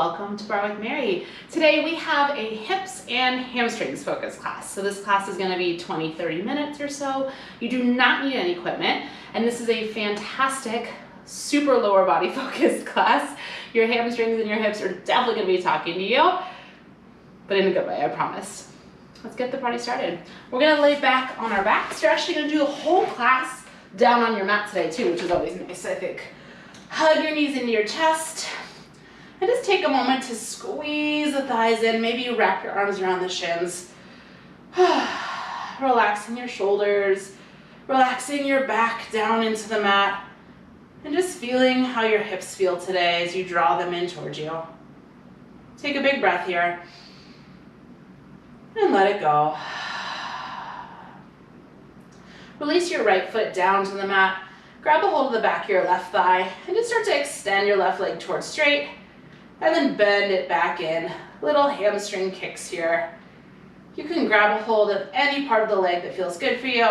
welcome to Barre with Mary. Today we have a hips and hamstrings focus class. So this class is going to be 20-30 minutes or so. You do not need any equipment, and this is a fantastic, super lower body focused class. Your hamstrings and your hips are definitely going to be talking to you, but in a good way, I promise. Let's get the party started. We're going to lay back on our backs. You're actually going to do a whole class down on your mat today too, which is always nice, I think. Hug your knees into your chest. And just take a moment to squeeze the thighs in. Maybe you wrap your arms around the shins. Relaxing your shoulders, relaxing your back down into the mat, and just feeling how your hips feel today as you draw them in towards you. Take a big breath here, and let it go. Release your right foot down to the mat. Grab a hold of the back of your left thigh, and just start to extend your left leg towards straight. And then bend it back in. Little hamstring kicks here. You can grab a hold of any part of the leg that feels good for you.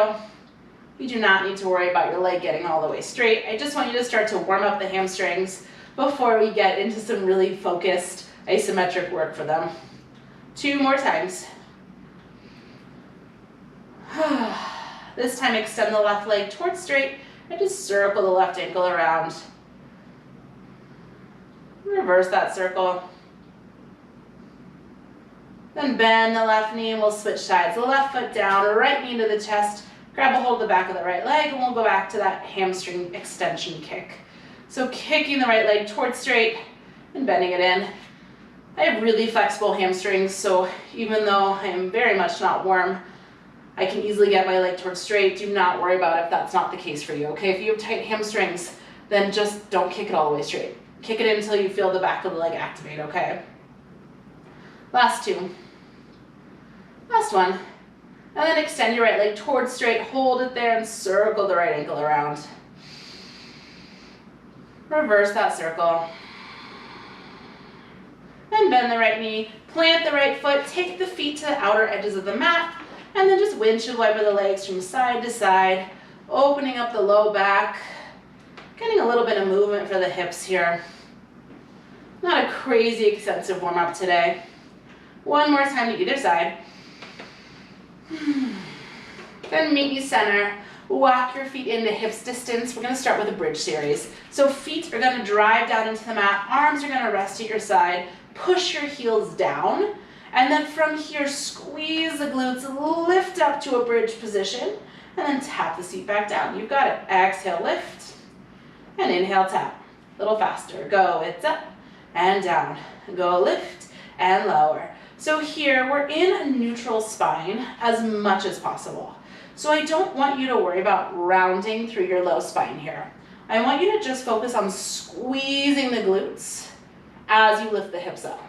You do not need to worry about your leg getting all the way straight. I just want you to start to warm up the hamstrings before we get into some really focused asymmetric work for them. 2 more times. This time extend the left leg towards straight and just circle the left ankle around. Reverse that circle. Then bend the left knee and we'll switch sides. The left foot down, right knee to the chest. Grab a hold of the back of the right leg and we'll go back to that hamstring extension kick. So kicking the right leg towards straight and bending it in. I have really flexible hamstrings, so even though I am very much not warm, I can easily get my leg towards straight. Do not worry about if that's not the case for you, okay? If you have tight hamstrings, then just don't kick it all the way straight. Kick it in until you feel the back of the leg activate, okay? Last 2. Last one. And then extend your right leg towards straight, hold it there, and circle the right ankle around. Reverse that circle. And bend the right knee, plant the right foot, take the feet to the outer edges of the mat, and then just windshield wiper the legs from side to side, opening up the low back. Getting a little bit of movement for the hips here. Not a crazy extensive warm up today. 1 more time to either side. Then meet you center. Walk your feet into hips distance. We're going to start with a bridge series. So feet are going to drive down into the mat. Arms are going to rest at your side. Push your heels down. And then from here, squeeze the glutes, lift up to a bridge position, and then tap the seat back down. You've got it. Exhale, lift. And inhale, tap. A little faster. Go, it's up and down. Go, lift and lower. So here we're in a neutral spine as much as possible. So I don't want you to worry about rounding through your low spine here. I want you to just focus on squeezing the glutes as you lift the hips up.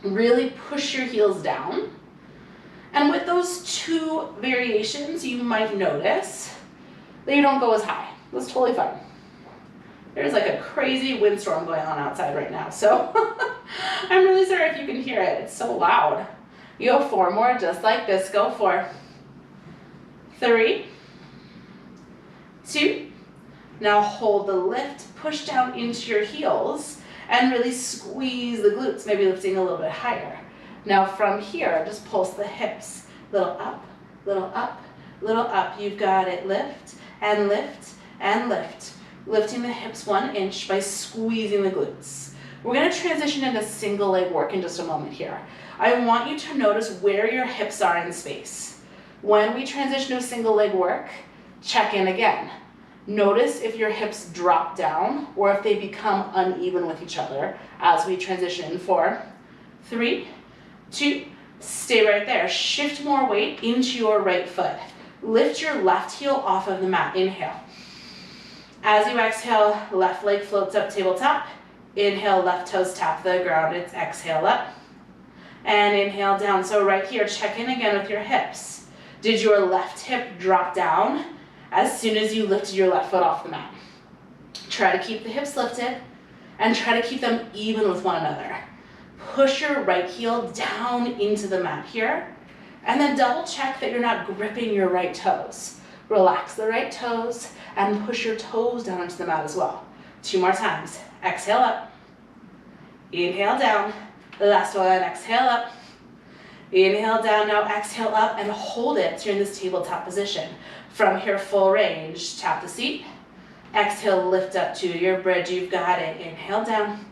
Really push your heels down. And with those 2 variations, you might notice that you don't go as high. That's totally fine. There's like a crazy windstorm going on outside right now, so I'm really sorry if you can hear it. It's so loud. You go 4 more just like this. Go 4. 3, 2. Now hold the lift, push down into your heels, and really squeeze the glutes, maybe lifting a little bit higher. Now from here, just pulse the hips. Little up, little up, little up. You've got it. Lift and lift and lift. Lifting the hips 1 inch by squeezing the glutes. We're going to transition into single leg work in just a moment here. I want you to notice where your hips are in space. When we transition to single leg work, check in again. Notice if your hips drop down or if they become uneven with each other as we transition in 4, 3, 2, stay right there. Shift more weight into your right foot. Lift your left heel off of the mat. Inhale. As you exhale, left leg floats up tabletop. Inhale, left toes tap the ground. It's exhale up. And inhale down. So right here, check in again with your hips. Did your left hip drop down as soon as you lifted your left foot off the mat? Try to keep the hips lifted and try to keep them even with one another. Push your right heel down into the mat here. And then double check that you're not gripping your right toes. Relax the right toes and push your toes down into the mat as well. 2 more times. Exhale up. Inhale down. Last one, exhale up. Inhale down, now exhale up and hold it. So you're in this tabletop position. From here, full range, tap the seat. Exhale, lift up to your bridge, you've got it. Inhale down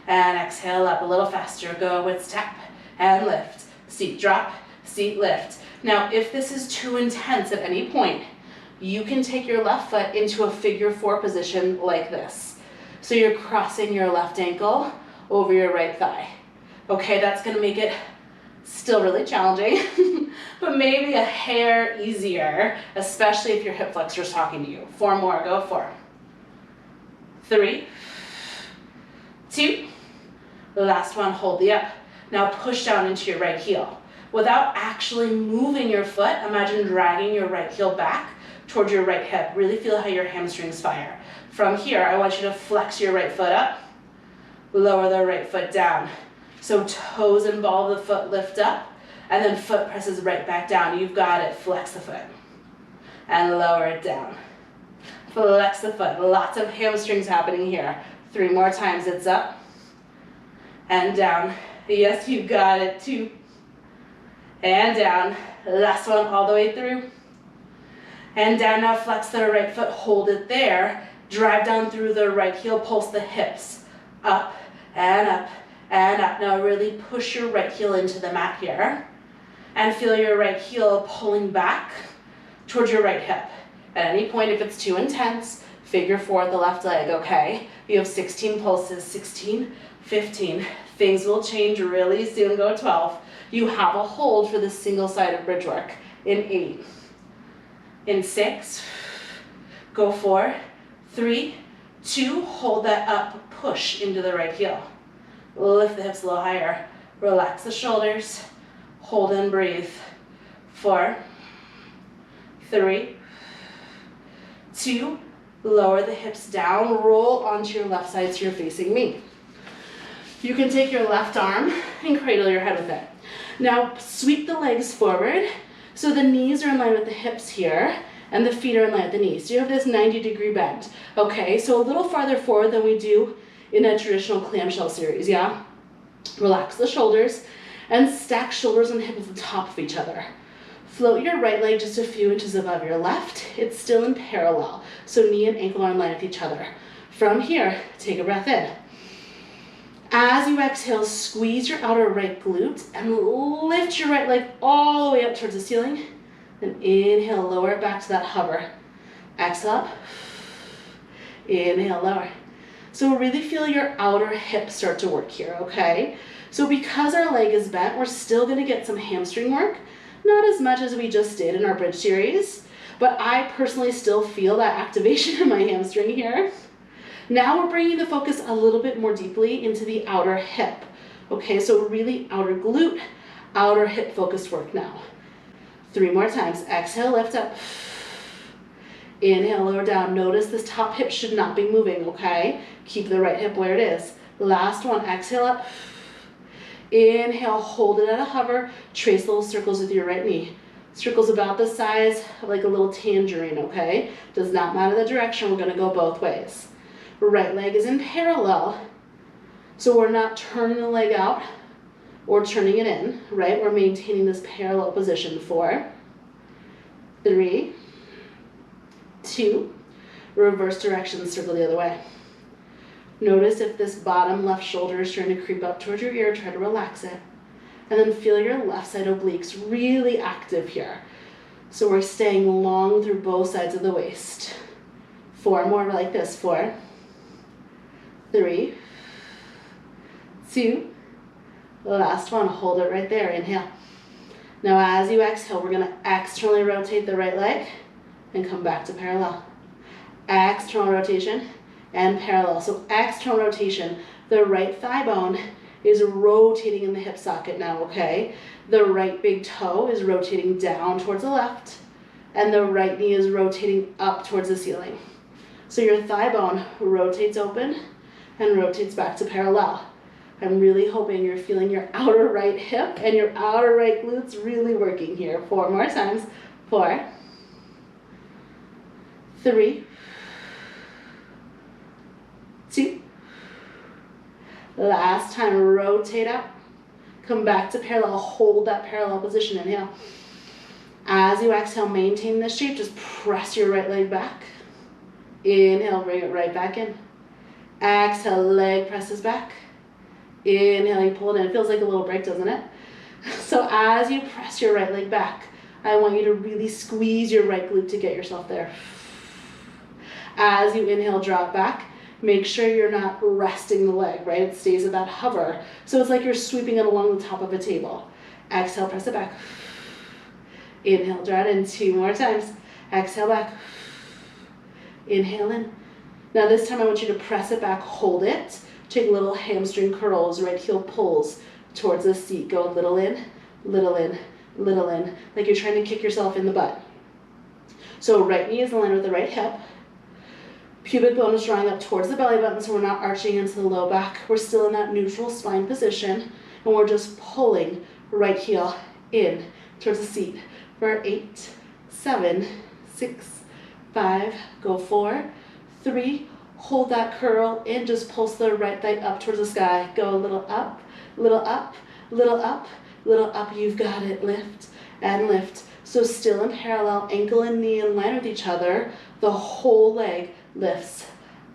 and exhale up a little faster. Go with tap and lift. Seat drop, seat lift. Now, if this is too intense at any point, you can take your left foot into a figure 4 position like this. So you're crossing your left ankle over your right thigh. Okay, that's gonna make it still really challenging, but maybe a hair easier, especially if your hip flexor is talking to you. 4 more, go 4. 3, 2, the last one, hold the up. Now push down into your right heel. Without actually moving your foot, imagine dragging your right heel back towards your right hip. Really feel how your hamstrings fire. From here, I want you to flex your right foot up, lower the right foot down. So toes and ball of the foot lift up, and then foot presses right back down. You've got it, flex the foot, and lower it down. Flex the foot, lots of hamstrings happening here. 3 more times, it's up, and down. Yes, you got it, 2, and down. Last one, all the way through, and down. Now flex the right foot, hold it there. Drive down through the right heel, pulse the hips, up, and up, and up. Now really push your right heel into the mat here and feel your right heel pulling back towards your right hip. At any point, if it's too intense, figure 4 at the left leg, okay? You have 16 pulses, 16, 15. Things will change really soon, go 12. You have a hold for this single-sided bridge work in 8. In 6, go 4, 3, 2, hold that up, push into the right heel. Lift the hips a little higher. Relax the shoulders. Hold and breathe. 4, 3, 2, lower the hips down. Roll onto your left side so you're facing me. You can take your left arm and cradle your head with it. Now sweep the legs forward so the knees are in line with the hips here and the feet are in line with the knees. So you have this 90-degree bend. Okay, so a little farther forward than we do in a traditional clamshell series, yeah? Relax the shoulders and stack shoulders and hips at the top of each other. Float your right leg just a few inches above your left. It's still in parallel, so knee and ankle are in line with each other. From here, take a breath in. As you exhale, squeeze your outer right glute and lift your right leg all the way up towards the ceiling. Then inhale, lower it back to that hover. Exhale up. Inhale, lower. So really feel your outer hip start to work here, okay? So because our leg is bent, we're still gonna get some hamstring work. Not as much as we just did in our bridge series, but I personally still feel that activation in my hamstring here. Now we're bringing the focus a little bit more deeply into the outer hip. Okay, so really outer glute, outer hip focused work now. 3 more times. Exhale, lift up. Inhale, lower down. Notice this top hip should not be moving, okay? Keep the right hip where it is. Last one, exhale up. Inhale, hold it at a hover. Trace little circles with your right knee. Circles about the size of like a little tangerine, okay? Does not matter the direction, we're gonna go both ways. Right leg is in parallel, so we're not turning the leg out or turning it in, right? We're maintaining this parallel position. 4, 3, 2, reverse direction, circle the other way. Notice if this bottom left shoulder is trying to creep up towards your ear, try to relax it. And then feel your left side obliques really active here. So we're staying long through both sides of the waist. 4 more like this. 4, 3, 2, last one, hold it right there, inhale. Now as you exhale, we're gonna externally rotate the right leg and come back to parallel. External rotation and parallel. So external rotation, the right thigh bone is rotating in the hip socket now, okay? The right big toe is rotating down towards the left, and the right knee is rotating up towards the ceiling. So your thigh bone rotates open and rotates back to parallel. I'm really hoping you're feeling your outer right hip and your outer right glutes really working here. 4 more times. 4, 3, 2, Last time, rotate up. Come back to parallel, hold that parallel position, inhale. As you exhale, maintain this shape, just press your right leg back. Inhale, bring it right back in. Exhale, leg presses back. Inhale, you pull it in. It feels like a little break, doesn't it? So as you press your right leg back, I want you to really squeeze your right glute to get yourself there. As you inhale, drop back. Make sure you're not resting the leg, right? It stays at that hover. So it's like you're sweeping it along the top of a table. Exhale, press it back. Inhale, draw it in 2 more times. Exhale back. Inhale in. Now this time I want you to press it back, hold it. Take little hamstring curls, right heel pulls towards the seat. Go a little in, little in, little in, like you're trying to kick yourself in the butt. So right knee is in line with the right hip. Pubic bone is drawing up towards the belly button, so we're not arching into the low back. We're still in that neutral spine position, and we're just pulling right heel in towards the seat for 8, 7, 6, 5, go 4, 3, hold that curl in, just pulse the right thigh up towards the sky. Go a little up, little up, little up, little up. You've got it. Lift and lift. So still in parallel, ankle and knee in line with each other. The whole leg lifts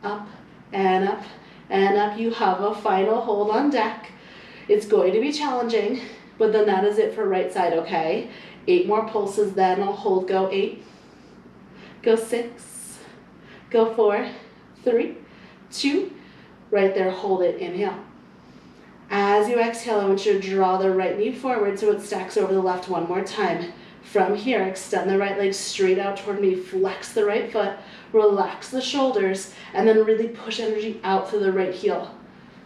up and up and up. You have a final hold on deck. It's going to be challenging, but then that is it for right side, okay? 8 more pulses, then I'll hold. Go 8, go 6, go 4, 3, 2, right there, hold it, inhale. As you exhale, I want you to draw the right knee forward so it stacks over the left one more time. From here, extend the right leg straight out toward me, flex the right foot, relax the shoulders, and then really push energy out through the right heel.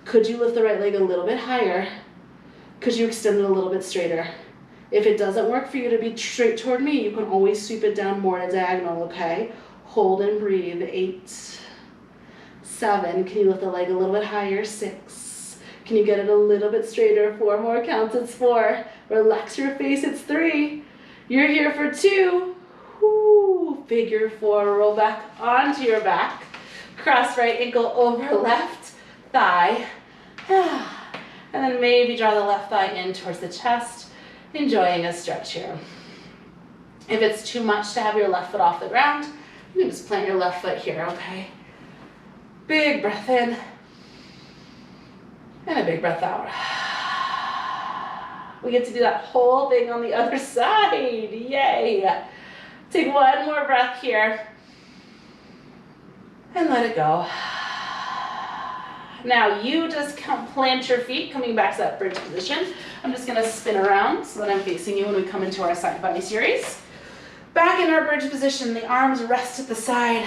Could you lift the right leg a little bit higher? Could you extend it a little bit straighter? If it doesn't work for you to be straight toward me, you can always sweep it down more to diagonal, okay? Hold and breathe. 8, 7, can you lift the leg a little bit higher? 6, can you get it a little bit straighter? 4 more counts, it's 4. Relax your face, it's 3. You're here for 2. Woo. Figure 4, roll back onto your back. Cross right ankle over left thigh. And then maybe draw the left thigh in towards the chest, enjoying a stretch here. If it's too much to have your left foot off the ground, you can just plant your left foot here, okay? Big breath in, and a big breath out. We get to do that whole thing on the other side, yay! Take 1 more breath here, and let it go. Now you just plant your feet, coming back to that bridge position. I'm just gonna spin around so that I'm facing you when we come into our side body series. Back in our bridge position, the arms rest at the side,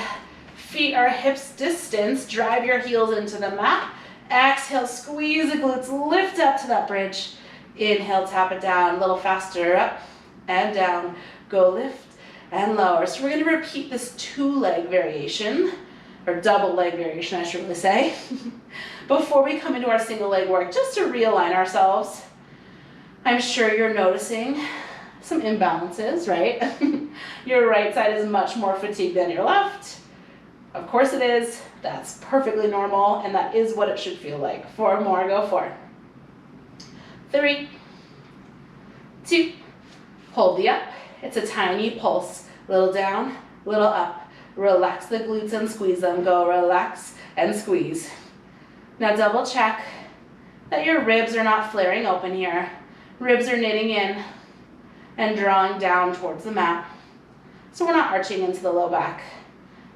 feet are hips distance, drive your heels into the mat. Exhale, squeeze the glutes, lift up to that bridge. Inhale, tap it down, a little faster, up and down. Go lift and lower. So we're gonna repeat this 2-leg variation, or double leg variation, I should really say, before we come into our single leg work, just to realign ourselves. I'm sure you're noticing some imbalances, right? Your right side is much more fatigued than your left. Of course it is. That's perfectly normal, and that is what it should feel like. 4 more, go 4. 3, 2, hold the up. It's a tiny pulse. Little down, little up. Relax the glutes and squeeze them. Go relax and squeeze. Now double check that your ribs are not flaring open here. Ribs are knitting in and drawing down towards the mat. So we're not arching into the low back.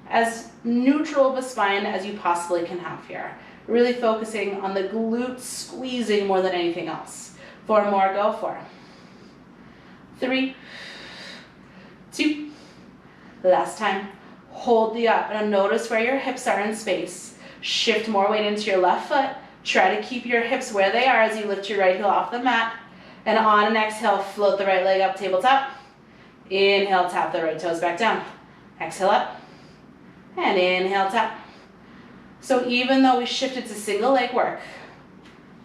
As neutral of a spine as you possibly can have here. Really focusing on the glutes squeezing more than anything else. 4 more, go 4. 3, 2, last time. Hold the up. Now notice where your hips are in space. Shift more weight into your left foot. Try to keep your hips where they are as you lift your right heel off the mat. And on an exhale, float the right leg up, tabletop. Inhale, tap the right toes back down. Exhale up. And inhale, tap. So even though we shifted to single leg work,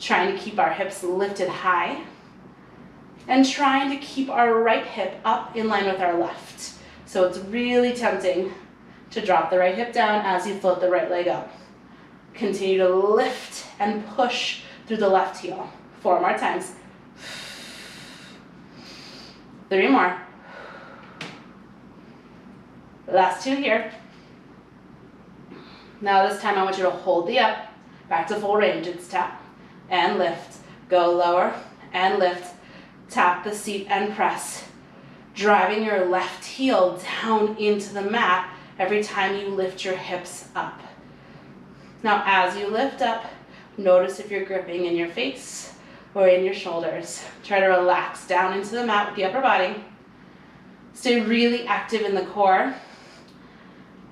trying to keep our hips lifted high, and trying to keep our right hip up in line with our left. So it's really tempting to drop the right hip down as you float the right leg up. Continue to lift and push through the left heel. 4 more times. 3 more. Last 2 here. Now this time I want you to hold the up, back to full range. It's tap and lift. Go lower and lift. Tap the seat and press. Driving your left heel down into the mat every time you lift your hips up. Now as you lift up, notice if you're gripping in your face or in your shoulders. Try to relax down into the mat with the upper body. Stay really active in the core.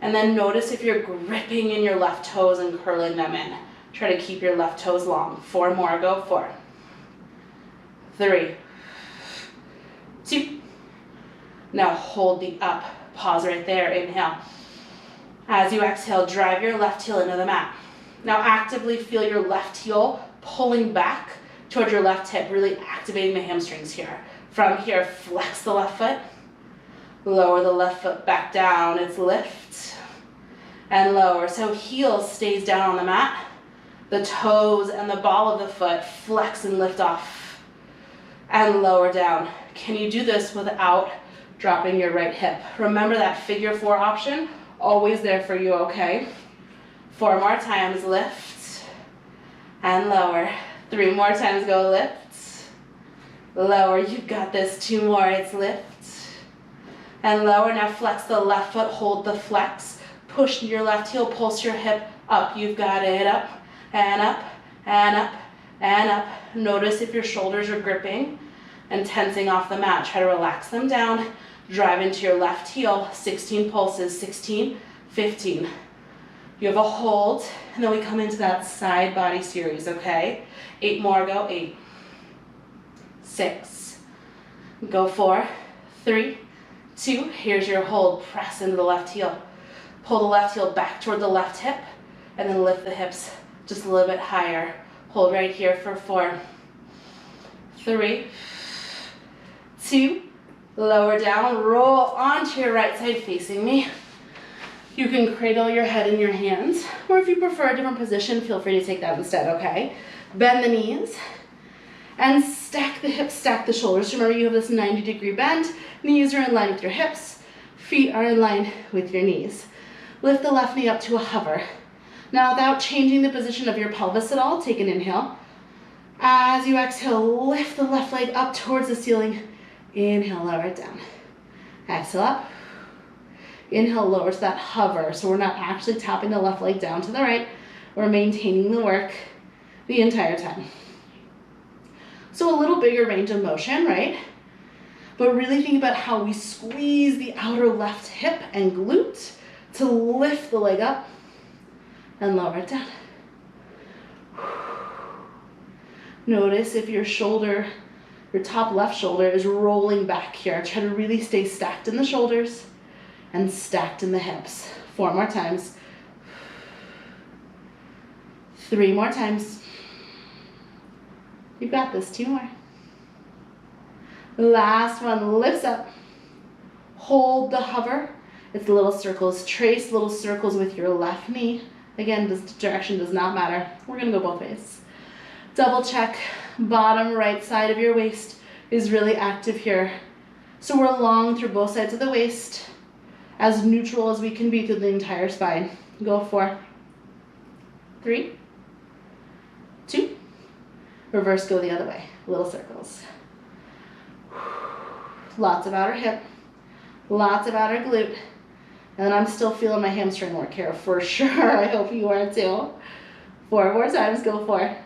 And then notice if you're gripping in your left toes and curling them in. Try to keep your left toes long. 4 more, go 4. 3, 2. Now hold the up. Pause right there, inhale. As you exhale, drive your left heel into the mat. Now actively feel your left heel pulling back towards your left hip, really activating the hamstrings here. From here, flex the left foot. Lower the left foot back down. It's lift and lower. So heel stays down on the mat. The toes and the ball of the foot flex and lift off and lower down. Can you do this without dropping your right hip? Remember that figure 4 option, always there for you, okay? 4 more times, lift and lower. 3 more times, go lift, lower. You've got this. 2 more, it's lift and lower. Now flex the left foot, hold the flex. Push your left heel, pulse your hip up. You've got it. Up and up and up and up. Notice if your shoulders are gripping and tensing off the mat. Try to relax them down. Drive into your left heel. 16 pulses. 16, 15. You have a hold, and then we come into that side body series, okay? 8 more, go 8, 6, go 4, 3, 2. Here's your hold. Press into the left heel. Pull the left heel back toward the left hip, and then lift the hips just a little bit higher. Hold right here for 4, 3, 2. Lower down, roll onto your right side facing me. You can cradle your head in your hands, or if you prefer a different position, feel free to take that instead, okay? Bend the knees and stack the hips, stack the shoulders. Remember, you have this 90-degree bend. Knees are in line with your hips. Feet are in line with your knees. Lift the left knee up to a hover. Now, without changing the position of your pelvis at all, take an inhale. As you exhale, lift the left leg up towards the ceiling. Inhale, lower it down. Exhale up. Inhale, lower to that hover. So we're not actually tapping the left leg down to the right. We're maintaining the work the entire time. So a little bigger range of motion, right? But really think about how we squeeze the outer left hip and glute to lift the leg up and lower it down. Notice if your shoulder, your top left shoulder is rolling back here. Try to really stay stacked in the shoulders and stacked in the hips. 4 more times. 3 more times. You've got this. 2 more. Last one, lifts up. Hold the hover. It's little circles. Trace little circles with your left knee. Again, this direction does not matter. We're gonna go both ways. Double check. Bottom right side of your waist is really active here. So we're long through both sides of the waist, as neutral as we can be through the entire spine. Go 4, 3, 2. Reverse, go the other way. Little circles. Lots of outer hip, lots of outer glute. And I'm still feeling my hamstring work here for sure. I hope you are too. 4 more times, go 4,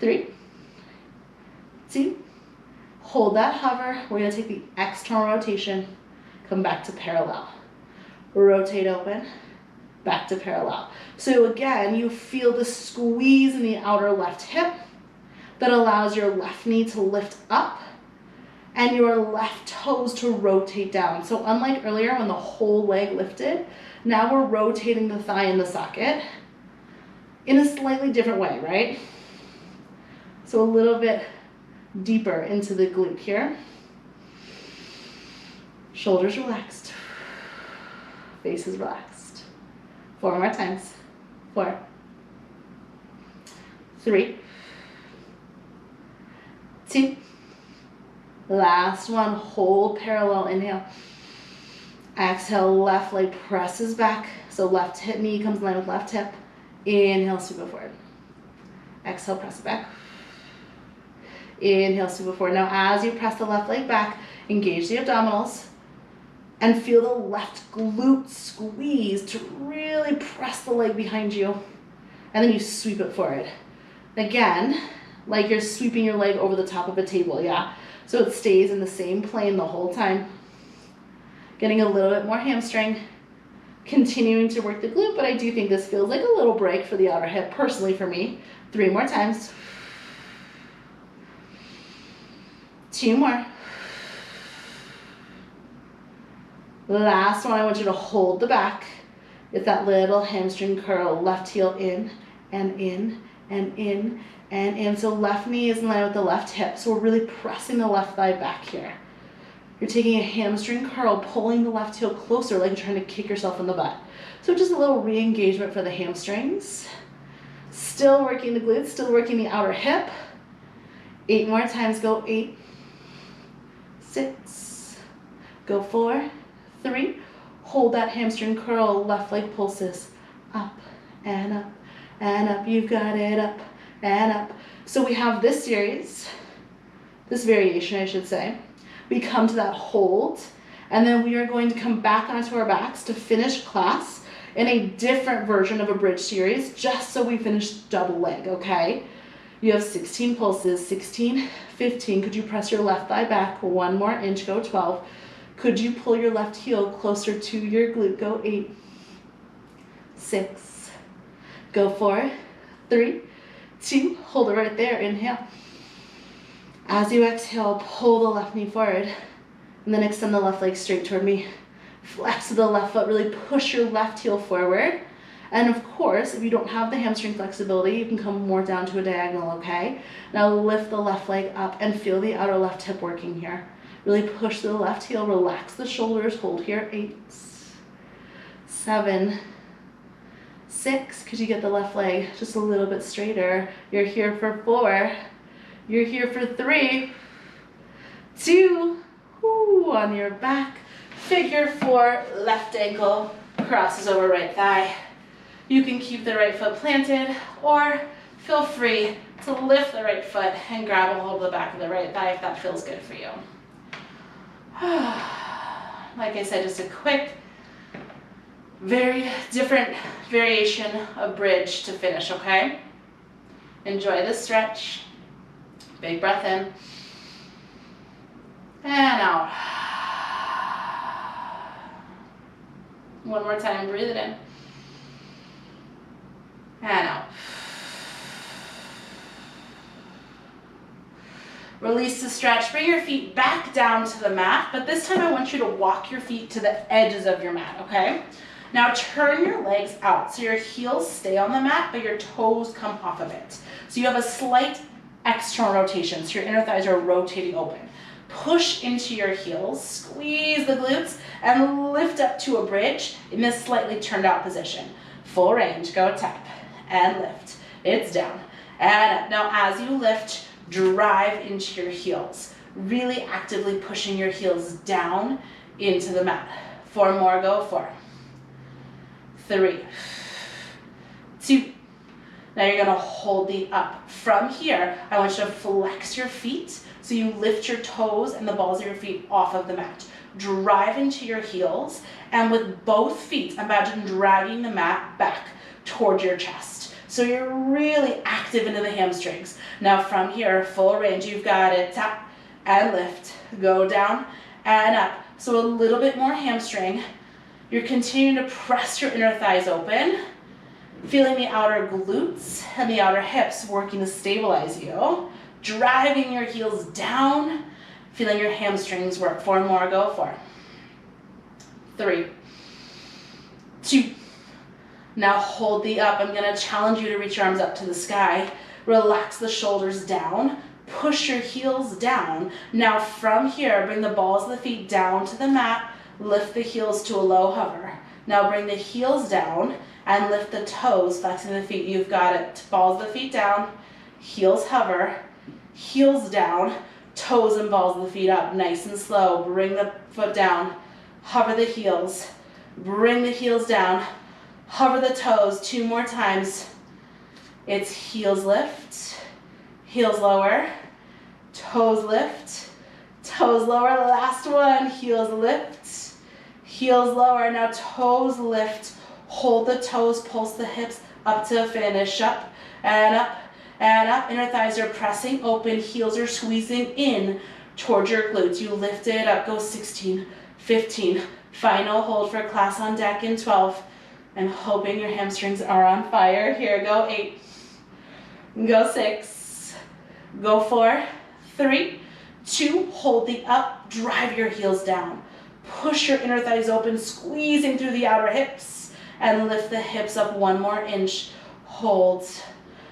3, 2. Hold that hover. We're gonna take the external rotation, come back to parallel. Rotate open, back to parallel. So again, you feel the squeeze in the outer left hip that allows your left knee to lift up and your left toes to rotate down. So unlike earlier when the whole leg lifted, now we're rotating the thigh in the socket in a slightly different way, right? So a little bit deeper into the glute here. Shoulders relaxed, face is relaxed. 4 more times. 4, 3, 2, last one, hold parallel, inhale. Exhale, left leg presses back, so left hip knee comes in line with left hip. Inhale, sweep it forward. Exhale, press it back. Inhale, sweep it forward. Now as you press the left leg back, engage the abdominals and feel the left glute squeeze to really press the leg behind you. And then you sweep it forward. Again, like you're sweeping your leg over the top of a table, yeah? So it stays in the same plane the whole time. Getting a little bit more hamstring, continuing to work the glute, but I do think this feels like a little break for the outer hip, personally for me. 3 more times. 2 more. Last one, I want you to hold the back. It's that little hamstring curl, left heel in and in and in and in. So left knee is in line with the left hip. So we're really pressing the left thigh back here. You're taking a hamstring curl, pulling the left heel closer like you're trying to kick yourself in the butt. So just a little re-engagement for the hamstrings. Still working the glutes, still working the outer hip. 8 more times, go 8, 6, go 4, 3. Hold that hamstring curl, left leg pulses. Up and up and up. You've got it, up and up. So we have this series, this variation I should say. We come to that hold, and then we are going to come back onto our backs to finish class in a different version of a bridge series, just so we finish double leg, okay? You have 16 pulses, 16, 15. Could you press your left thigh back 1 more inch, go 12. Could you pull your left heel closer to your glute, go 8, 6, go 4, 3, 2, hold it right there, inhale. As you exhale, pull the left knee forward and then extend the left leg straight toward me. Flex the left foot, really push your left heel forward. And of course, if you don't have the hamstring flexibility, you can come more down to a diagonal, okay? Now lift the left leg up and feel the outer left hip working here. Really push the left heel, relax the shoulders, hold here, 8, 7, 6. Could you get the left leg just a little bit straighter? You're here for 4. You're here for 3, 2, on your back. Figure 4, left ankle crosses over right thigh. You can keep the right foot planted or feel free to lift the right foot and grab a hold of the back of the right thigh if that feels good for you. Like I said, just a quick, very different variation of bridge to finish, okay? Enjoy this stretch. Big breath in and out. 1 more time, breathe it in and out. Release the stretch. Bring your feet back down to the mat, but this time I want you to walk your feet to the edges of your mat, okay? Now turn your legs out so your heels stay on the mat, but your toes come off of it. So you have a slight external rotation, so your inner thighs are rotating open. Push into your heels, squeeze the glutes, and lift up to a bridge in this slightly turned out position. Full range, go tap and lift. It's down and up. Now as you lift, drive into your heels, really actively pushing your heels down into the mat. 4 more, go 4, 3, 2. Now you're gonna hold the up. From here, I want you to flex your feet so you lift your toes and the balls of your feet off of the mat. Drive into your heels, and with both feet, imagine dragging the mat back towards your chest. So you're really active into the hamstrings. Now from here, full range, you've got it. Tap and lift, go down and up. So a little bit more hamstring. You're continuing to press your inner thighs open, feeling the outer glutes and the outer hips working to stabilize you. Driving your heels down, feeling your hamstrings work. 4 more, go 4, 3, 2. Now hold the up. I'm gonna challenge you to reach your arms up to the sky. Relax the shoulders down, push your heels down. Now from here, bring the balls of the feet down to the mat, lift the heels to a low hover. Now bring the heels down and lift the toes, flexing the feet. You've got it. Balls of the feet down, heels hover, heels down, toes and balls of the feet up, nice and slow. Bring the foot down, hover the heels, bring the heels down, hover the toes. 2 more times. It's heels lift, heels lower, toes lift, toes lower. Last one, heels lift, heels lower. Now toes lift, hold the toes, pulse the hips up to finish. Up and up and up. Inner thighs are pressing open, heels are squeezing in towards your glutes. You lift it up, go 16, 15. Final hold for class on deck in 12. I'm hoping your hamstrings are on fire. Here, go 8, go 6, go 4, 3, 2, hold the up, drive your heels down. Push your inner thighs open, squeezing through the outer hips, and lift the hips up 1 more inch. Hold,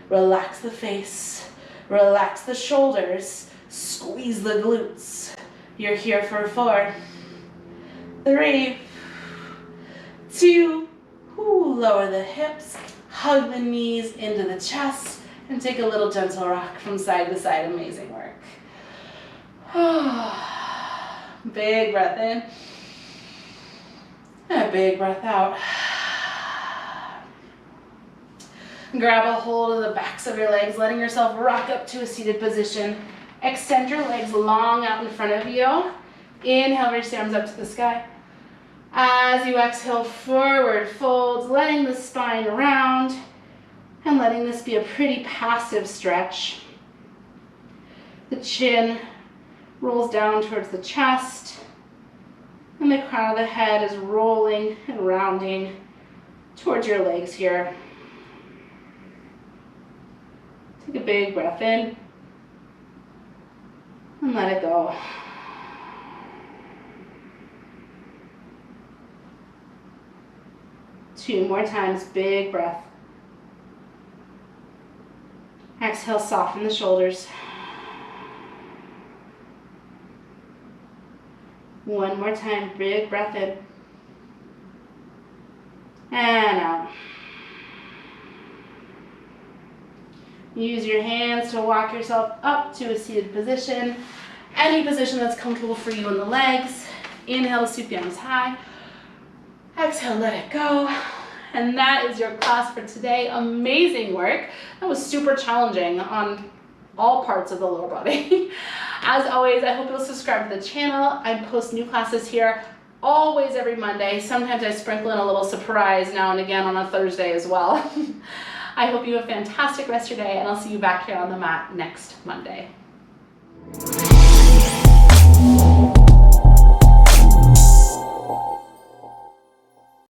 relax the face, relax the shoulders, squeeze the glutes. You're here for 4, 3, 2, lower the hips, hug the knees into the chest, and take a little gentle rock from side to side. Amazing work. Big breath in, and a big breath out. Grab a hold of the backs of your legs, letting yourself rock up to a seated position. Extend your legs long out in front of you. Inhale, reach the arms up to the sky. As you exhale, forward folds, letting the spine round, and letting this be a pretty passive stretch. The chin rolls down towards the chest, and the crown of the head is rolling and rounding towards your legs here. Take a big breath in, and let it go. Two more times, big breath. Exhale, soften the shoulders. One more time, big breath in. And out. Use your hands to walk yourself up to a seated position. Any position that's comfortable for you in the legs. Inhale, sweep the arms high. Exhale, let it go. And that is your class for today. Amazing work. That was super challenging on all parts of the lower body. As always, I hope you'll subscribe to the channel. I post new classes here always every Monday. Sometimes I sprinkle in a little surprise now and again on a Thursday as well. I hope you have a fantastic rest of your day, and I'll see you back here on the mat next Monday.